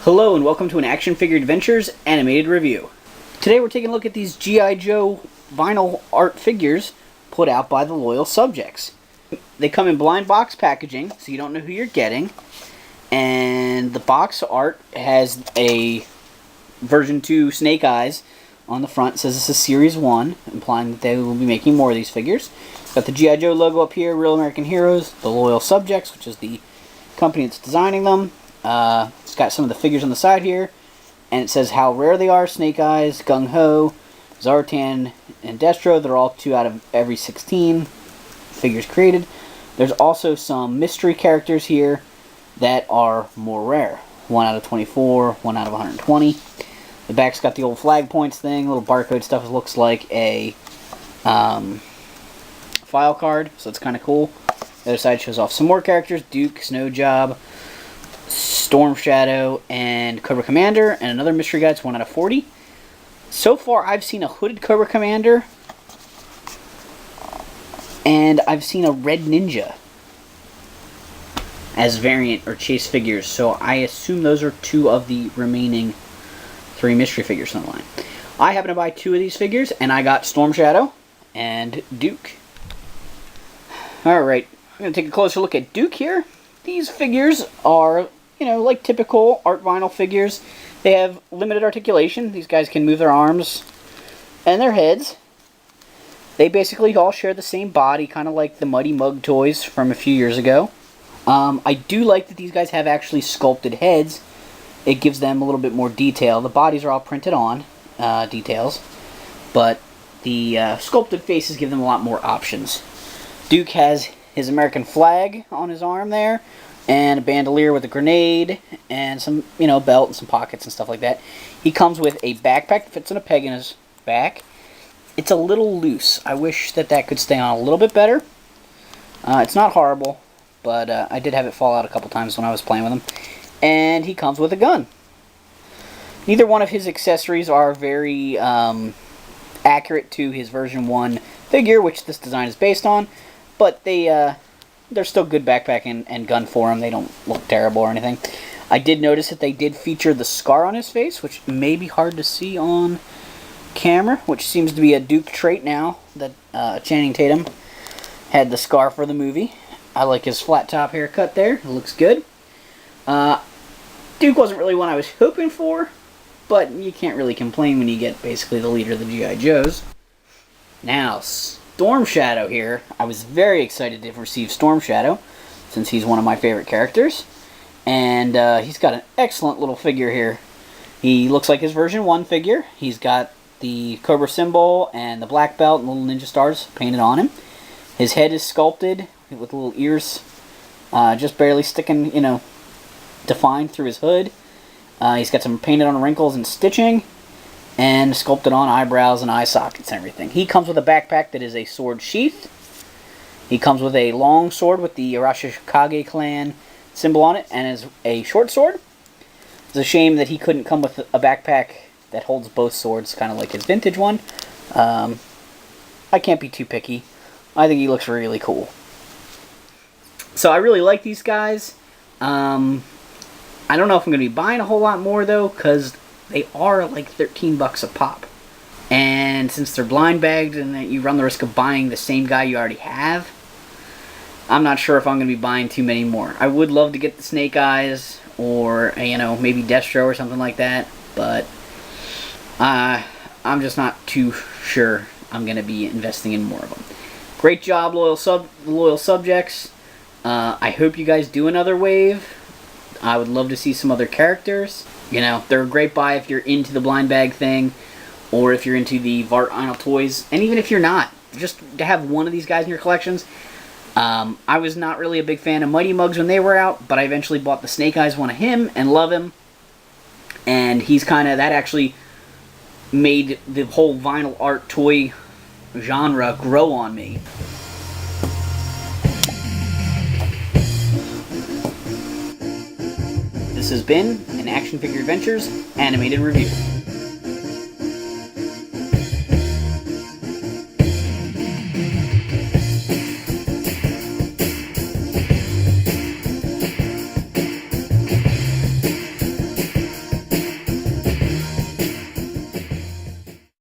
Hello and welcome to an Action Figure Adventures animated review. Today we're taking a look at these G.I. Joe vinyl art figures put out by the Loyal Subjects. They come in blind box packaging, so you don't know who you're getting. And the box art has a version 2 Snake Eyes on the front. It says this is Series 1, implying that they will be making more of these figures. Got the G.I. Joe logo up here, Real American Heroes, the Loyal Subjects, which is the company that's designing them. It's got some of the figures on the side here, and it says how rare they are: Snake Eyes, Gung Ho, Zartan, and Destro. They're all 2 out of every 16 figures created. There's also some mystery characters here that are more rare. 1 out of 24, 1 out of 120. The back's got the old flag points thing, little barcode stuff. It looks like a file card, so it's kind of cool. The other side shows off some more characters: Duke, Snow Job, Storm Shadow, and Cobra Commander, and another mystery guy. It's 1 out of 40. So far, I've seen a hooded Cobra Commander, and I've seen a Red Ninja as variant or chase figures, so I assume those are 2 of the remaining 3 mystery figures on the line. I happen to buy 2 of these figures, and I got Storm Shadow and Duke. Alright, I'm going to take a closer look at Duke here. These figures are, like typical art vinyl figures. They have limited articulation. These guys can move their arms and their heads. They basically all share the same body, kind of like the Mighty Mug toys from a few years ago. I do like that these guys have actually sculpted heads. It gives them a little bit more detail. The bodies are all printed on details, but the sculpted faces give them a lot more options. Duke has his American flag on his arm there, and a bandolier with a grenade, and some, belt and some pockets and stuff like that. He comes with a backpack that fits in a peg in his back. It's a little loose. I wish that could stay on a little bit better. It's not horrible, but I did have it fall out a couple times when I was playing with him. And he comes with a gun. Neither one of his accessories are very accurate to his version 1 figure, which this design is based on, but they're still good backpack and gun for him. They don't look terrible or anything. I did notice that they did feature the scar on his face, which may be hard to see on camera, which seems to be a Duke trait now, that Channing Tatum had the scar for the movie. I like his flat top haircut there. It looks good. Duke wasn't really one I was hoping for, but you can't really complain when you get basically the leader of the G.I. Joes. Now, Storm Shadow here. I was very excited to receive Storm Shadow, since he's one of my favorite characters. And he's got an excellent little figure here. He looks like his version 1 figure. He's got the Cobra symbol and the black belt and little ninja stars painted on him. His head is sculpted with little ears just barely sticking, defined through his hood. He's got some painted on wrinkles and stitching, and sculpted on eyebrows and eye sockets and everything. He comes with a backpack that is a sword sheath. He comes with a long sword with the Arashikage clan symbol on it, and is a short sword. It's a shame that he couldn't come with a backpack that holds both swords, kind of like his vintage one. I can't be too picky. I think he looks really cool. So I really like these guys. I don't know if I'm going to be buying a whole lot more, though, because they are like $13 a pop. And since they're blind bagged and that you run the risk of buying the same guy you already have, I'm not sure if I'm going to be buying too many more. I would love to get the Snake Eyes or, maybe Destro or something like that, but I'm just not too sure I'm going to be investing in more of them. Great job, Loyal Subjects. I hope you guys do another wave. I would love to see some other characters. They're a great buy if you're into the blind bag thing, or if you're into the Vart Vinyl toys, and even if you're not, just to have one of these guys in your collections. I was not really a big fan of Mighty Mugs when they were out, but I eventually bought the Snake Eyes one of him and love him. And he's that actually made the whole vinyl art toy genre grow on me. This has been an Action Figure Adventures animated review.